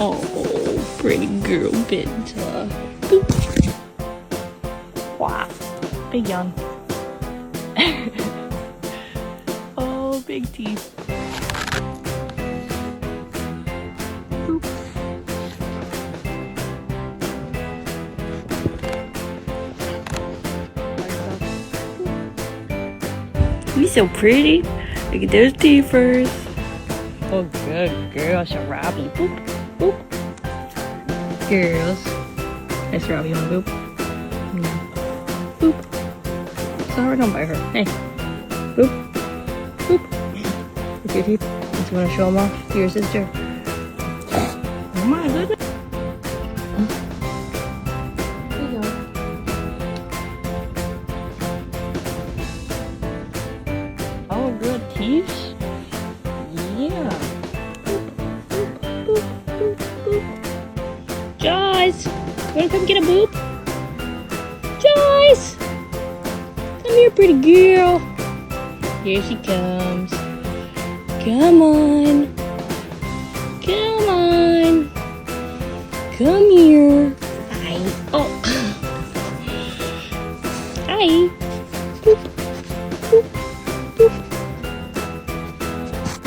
Oh, pretty girl, Benta. Boop. Wow, big yawn. Oh, big teeth. Boop. He's so pretty. Look at those teeth first. Oh, good girl, it's a Robbie. Boop, boop. Girls. Nice Robbie, you wanna boop? Boop. So hard, don't bite her. Hey. Boop. Boop. Look at your teeth. Just wanna show them off to your sister. Oh my goodness. There you go. Oh, good teeth. Yeah. Boop, boop, boop. Joyce, wanna come get a boop? Joyce, come here, pretty girl. Here she comes. Come on. Come on. Come here. Hi. Oh. Hi.